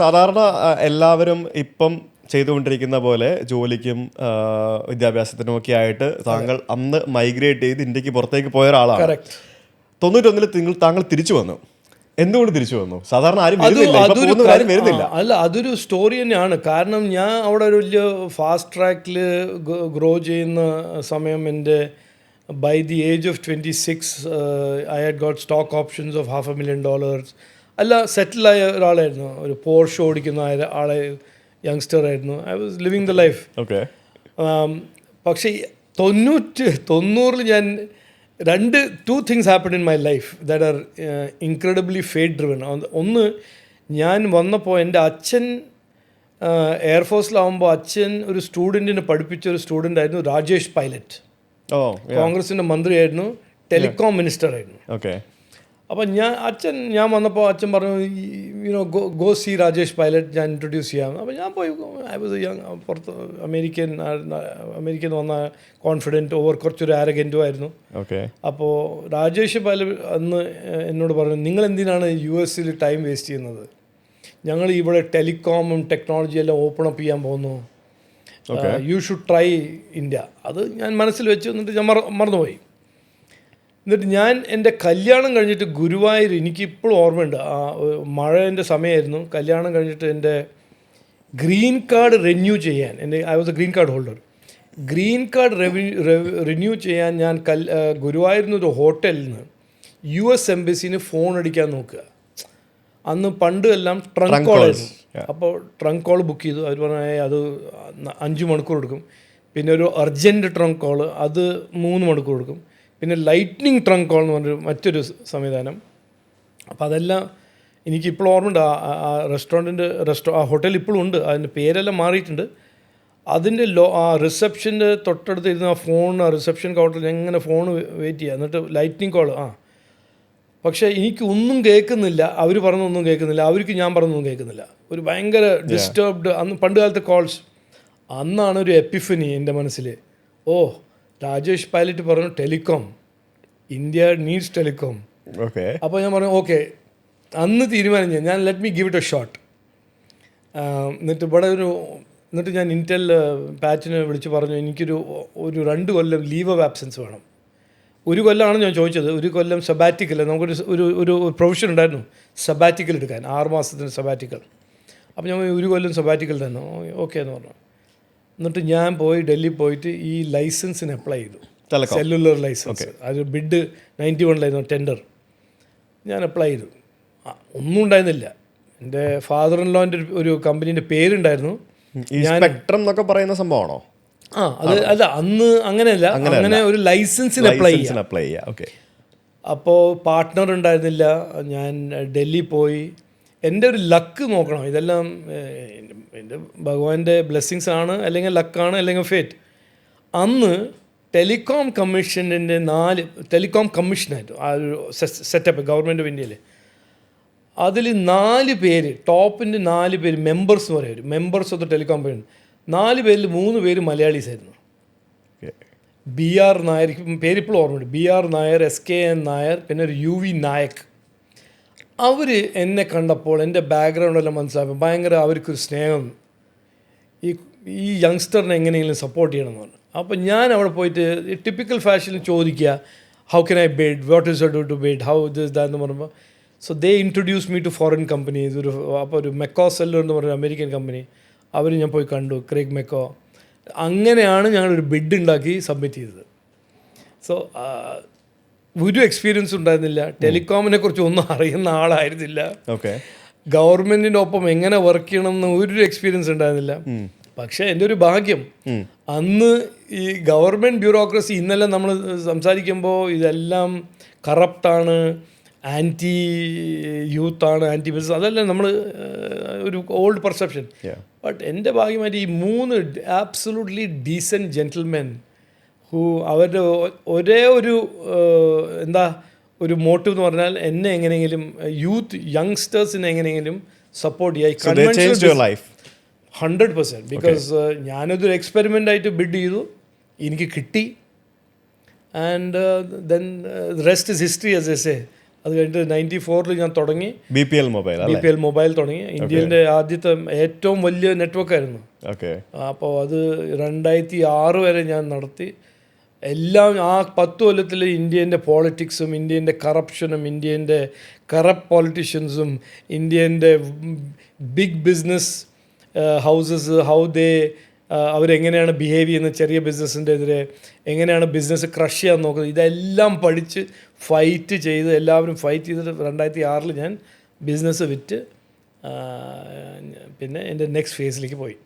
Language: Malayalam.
സാധാരണ എല്ലാവരും ഇപ്പം ചെയ്തുകൊണ്ടിരിക്കുന്ന പോലെ ജോലിക്കും വിദ്യാഭ്യാസത്തിനും ഒക്കെ ആയിട്ട് താങ്കൾ അന്ന് മൈഗ്രേറ്റ് ചെയ്ത് ഇന്ത്യക്ക് പുറത്തേക്ക് പോയ ഒരാളാണ്. കറക്റ്റ്. 91-ൽ താങ്കൾ തിരിച്ചു വന്നു. എന്തുകൊണ്ട് തിരിച്ചു വന്നു? സാധാരണ ആരും വരുന്നില്ല. അല്ല, അതൊരു സ്റ്റോറി തന്നെയാണ്. കാരണം ഞാൻ അവിടെ ഒരു വലിയ ഫാസ്റ്റ് ട്രാക്കിൽ ഗ്രോ ചെയ്യുന്ന സമയം എൻ്റെ by the age of 26 I had got stock options of $500,000. അല്ല, സെറ്റിലായ ഒരാളായിരുന്നു. ഒരു പോർഷ് ഓടിക്കുന്ന ആളെ യങ്സ്റ്റർ ആയിരുന്നു. I was living the life. Okay. പക്ഷേ 90-ൽ ഞാൻ two things happened in my life that are incredibly fate driven. ഒന്ന്, ഞാൻ വന്നപ്പോൾ എൻ്റെ അച്ഛൻ എയർഫോഴ്സിലാവുമ്പോൾ അച്ഛൻ ഒരു സ്റ്റുഡൻറ്റിനെ പഠിപ്പിച്ച ഒരു സ്റ്റുഡൻ്റ് ആയിരുന്നു, രാജേഷ് പൈലറ്റ്. കോൺഗ്രസിൻ്റെ മന്ത്രിയായിരുന്നു, ടെലികോം മിനിസ്റ്റർ ആയിരുന്നു. ഓക്കെ. അപ്പം ഞാൻ വന്നപ്പോൾ അച്ഛൻ പറഞ്ഞു, ഗോ സി രാജേഷ് പൈലറ്റ്, ഞാൻ ഇൻട്രൊഡ്യൂസ് ചെയ്യാം. അപ്പോൾ ഞാൻ പോയി. ഐ വാസ് യങ്, പുറത്ത് അമേരിക്കൻ വന്ന കോൺഫിഡൻറ്റ്, കുറച്ചൊരു ആരഗൻറ്റും ആയിരുന്നു. ഓക്കെ. അപ്പോൾ രാജേഷ് പൈലറ്റ് അന്ന് എന്നോട് പറഞ്ഞു, നിങ്ങൾ എന്തിനാണ് US ടൈം വേസ്റ്റ് ചെയ്യുന്നത്? ഞങ്ങൾ ഇവിടെ ടെലികോമും ടെക്നോളജി എല്ലാം ഓപ്പൺ അപ്പ് ചെയ്യാൻ പോകുന്നു. You should try India. അത് ഞാൻ മനസ്സിൽ വെച്ച് എന്നിട്ട് ഞാൻ മറന്നുപോയി. എന്നിട്ട് ഞാൻ എൻ്റെ കല്യാണം കഴിഞ്ഞിട്ട് ഗുരുവായൂർ, എനിക്കിപ്പോഴും ഓർമ്മയുണ്ട്, മഴേൻ്റെ സമയമായിരുന്നു. കല്യാണം കഴിഞ്ഞിട്ട് എൻ്റെ ഗ്രീൻ കാർഡ് റിന്യൂ ചെയ്യാൻ, I was A green card holder. Green card renew ചെയ്യാൻ ഞാൻ ഗുരുവായൂരിൽ ഒരു ഹോട്ടലിൽ നിന്ന് US എംബസിന് ഫോൺ അടിക്കാൻ നോക്കുക. അന്ന് പണ്ട് എല്ലാം ട്രങ്ക് കോളായിരുന്നു. അപ്പോൾ ട്രങ്ക് കോൾ ബുക്ക് ചെയ്തു. അവർ പറഞ്ഞാൽ അത് 5 മണിക്കൂർ എടുക്കും. പിന്നെ ഒരു അർജൻറ്റ് ട്രങ്ക് കോൾ, അത് 3 മണിക്കൂർ എടുക്കും. പിന്നെ ലൈറ്റ്നിങ് ട്രങ്ക് കോൾ എന്ന് പറഞ്ഞൊരു മറ്റൊരു സംവിധാനം. അപ്പോൾ അതെല്ലാം എനിക്കിപ്പോൾ ഓർമ്മയുണ്ട്. ആ ഹോട്ടൽ ഇപ്പോഴും ഉണ്ട്, അതിൻ്റെ പേരെല്ലാം മാറിയിട്ടുണ്ട്. അതിൻ്റെ റിസപ്ഷൻ്റെ തൊട്ടടുത്ത് ഇരുന്ന് റിസപ്ഷൻ കൗണ്ടറിൽ എങ്ങനെ ഫോൺ വെയിറ്റ് ചെയ്യുക, എന്നിട്ട് ലൈറ്റ്നിങ് കോൾ. പക്ഷേ എനിക്ക് ഒന്നും കേൾക്കുന്നില്ല, അവർ പറഞ്ഞൊന്നും കേൾക്കുന്നില്ല, അവർക്ക് ഞാൻ പറഞ്ഞൊന്നും കേൾക്കുന്നില്ല. ഒരു ഭയങ്കര ഡിസ്റ്റർബ്ഡ്. അന്ന് പണ്ട് കാലത്തെ കോൾസ്. അന്നാണ് ഒരു എപ്പിഫനി എൻ്റെ മനസ്സിൽ. രാജേഷ് പൈലറ്റ് പറഞ്ഞു, telecom, India needs telecom. Okay. അപ്പോൾ ഞാൻ പറഞ്ഞു ഓക്കെ. അന്ന് തീരുമാനിച്ചു ഞാൻ let me give it A shot. എന്നിട്ട് ഞാൻ ഇൻറ്റൽ പാച്ചിനെ വിളിച്ച് പറഞ്ഞു, എനിക്കൊരു 2 കൊല്ലം ലീവ് ഓഫ് ആബ്സെൻസ് വേണം. 1 കൊല്ലമാണ് ഞാൻ ചോദിച്ചത്. 1 കൊല്ലം സബാറ്റിക്കൽ, നമുക്കൊരു പ്രൊഫഷൻ ഉണ്ടായിരുന്നു, സബാറ്റിക്കൽ എടുക്കാൻ, 6 മാസത്തിന് സബാറ്റിക്കൽ. അപ്പോൾ ഞാൻ 1 കൊല്ലം സബാറ്റിക്കൽ തന്നെ. ഓക്കെ എന്ന് പറഞ്ഞു. എന്നിട്ട് ഞാൻ ഡൽഹി പോയിട്ട് ഈ ലൈസൻസിന് അപ്ലൈ ചെയ്തു, സെല്ലുലർ ലൈസൻസ്. അത് ബിഡ് 91 ടെൻഡർ. ഞാൻ അപ്ലൈ ചെയ്തു. ഒന്നും ഉണ്ടായിരുന്നില്ല. എൻ്റെ ഫാദർ ഇൻ ലോൻ്റെ ഒരു കമ്പനീൻ്റെ പേരുണ്ടായിരുന്നു. സ്പെക്ട്രം എന്നൊക്കെ പറയുന്ന സംഭവമാണോ? അല്ല, അന്ന് അങ്ങനെയല്ല, അങ്ങനെ ഒരു ലൈസൻസിന് അപ്ലൈ ചെയ്യാം. ഓക്കെ. അപ്പോൾ പാർട്ട്ണർ ഉണ്ടായിരുന്നില്ല. ഞാൻ ഡൽഹി പോയി. എൻ്റെ ഒരു ലക്ക് നോക്കണം, ഇതെല്ലാം എൻ്റെ ഭഗവാന്റെ ബ്ലെസ്സിങ്സ് ആണ്, അല്ലെങ്കിൽ ലക്കാണ്, അല്ലെങ്കിൽ ഫേറ്റ്. അന്ന് ടെലികോം കമ്മീഷൻ്റെ 4 ടെലികോം കമ്മീഷനായിട്ട് ആ ഒരു സെറ്റപ്പ് ഗവൺമെൻറ് ഓഫ് ഇന്ത്യയിൽ. അതിൽ 4 പേര്, ടോപ്പിൻ്റെ 4 പേര് മെമ്പേഴ്സ് എന്ന് പറയും, members of the telecom company. 4 പേരിൽ 3 പേര് മലയാളീസ് ആയിരുന്നു. BR നായർ, പേരിപ്പോഴും ഓർമ്മയുണ്ട്, BR നായർ, SKN നായർ, പിന്നെ ഒരു UV നായക്. അവർ എന്നെ കണ്ടപ്പോൾ എൻ്റെ ബാക്ക്ഗ്രൗണ്ടെല്ലാം മനസ്സിലാക്കും. ഭയങ്കര അവർക്കൊരു സ്നേഹം, ഈ യങ്സ്റ്ററിനെ എങ്ങനെയെങ്കിലും സപ്പോർട്ട് ചെയ്യണമെന്ന് പറഞ്ഞു. അപ്പോൾ ഞാൻ അവിടെ പോയിട്ട് ടിപ്പിക്കൽ ഫാഷനിൽ ചോദിക്കുക, how can I bid, what is do to bid, how this that എന്ന് പറയുമ്പോൾ. So they introduce me to foreign companies. അപ്പോൾ ഒരു മെക്കോ സെല്ലർ എന്ന് പറഞ്ഞ അമേരിക്കൻ കമ്പനി, അവർ ഞാൻ പോയി കണ്ടു, ക്രേഗ് മെക്കോ. അങ്ങനെയാണ് ഞങ്ങളൊരു ബിഡ് ഉണ്ടാക്കി സബ്മിറ്റ് ചെയ്തത്. സോ ഒരു എക്സ്പീരിയൻസ് ഉണ്ടായിരുന്നില്ല, ടെലികോമിനെ കുറിച്ച് ഒന്നും അറിയുന്ന ആളായിരുന്നില്ല, ഗവൺമെൻറ്റിൻ്റെ ഒപ്പം എങ്ങനെ വർക്ക് ചെയ്യണമെന്ന് ഒരു എക്സ്പീരിയൻസ് ഉണ്ടായിരുന്നില്ല. പക്ഷേ എൻ്റെ ഒരു ഭാഗ്യം, അന്ന് ഈ ഗവൺമെൻറ് ബ്യൂറോക്രസി, ഇന്നെല്ലാം നമ്മൾ സംസാരിക്കുമ്പോൾ ഇതെല്ലാം കറപ്റ്റാണ്, ആൻറ്റി യൂത്താണ്, ആൻറ്റി ബിസിനസ്, അതെല്ലാം നമ്മൾ ഒരു ഓൾഡ് പെർസെപ്ഷൻ. ബട്ട് എൻ്റെ ഭാഗ്യമായിട്ട് ഈ 3 ആബ്സൊല്യൂട്ട്ലി ഡീസൻറ്റ് ജെൻറ്റിൽമെൻ അവരുടെ ഒരേ ഒരു ഒരു മോട്ടീവ് എന്ന് പറഞ്ഞാൽ എന്നെ എങ്ങനെയെങ്കിലും യങ്സ്റ്റേഴ്സിനെ എങ്ങനെയെങ്കിലും സപ്പോർട്ട് ചെയ്യാൻ 100%. ബിക്കോസ് ഞാനതൊരു എക്സ്പെരിമെൻ്റ് ആയിട്ട് ബിഡ് ചെയ്തു, എനിക്ക് കിട്ടി. And then rest is history, as I say. അത് കഴിഞ്ഞിട്ട് 94 ഞാൻ തുടങ്ങി BPL മൊബൈൽ അല്ലേ? BPL മൊബൈൽ തുടങ്ങി. ഇന്ത്യയിലെ ആദ്യത്തെ ഏറ്റവും വലിയ നെറ്റ്വർക്കായിരുന്നു. ഓക്കെ. അപ്പോൾ അത് 2006 വരെ ഞാൻ നടത്തി. എല്ലാം ആ 10 കൊല്ലത്തിൽ ഇന്ത്യൻ്റെ പോളിറ്റിക്സും ഇന്ത്യൻ്റെ കറപ്ഷനും ഇന്ത്യൻ്റെ കറപ്റ്റ് പോളിറ്റീഷ്യൻസും ഇന്ത്യൻ്റെ ബിഗ് ബിസിനസ് ഹൗസസ് അവരെങ്ങനെയാണ് ബിഹേവ് ചെയ്യുന്നത്, ചെറിയ ബിസിനസ്സിൻ്റെ എതിരെ എങ്ങനെയാണ് ബിസിനസ് ക്രഷ് ചെയ്യാൻ നോക്കുന്നത്, ഇതെല്ലാം പഠിച്ച് ഫൈറ്റ് ചെയ്ത് എല്ലാവരും ഫൈറ്റ് ചെയ്തിട്ട് 2006 ഞാൻ ബിസിനസ് വിറ്റ് പിന്നെ എൻ്റെ നെക്സ്റ്റ് ഫേസിലേക്ക് പോയി.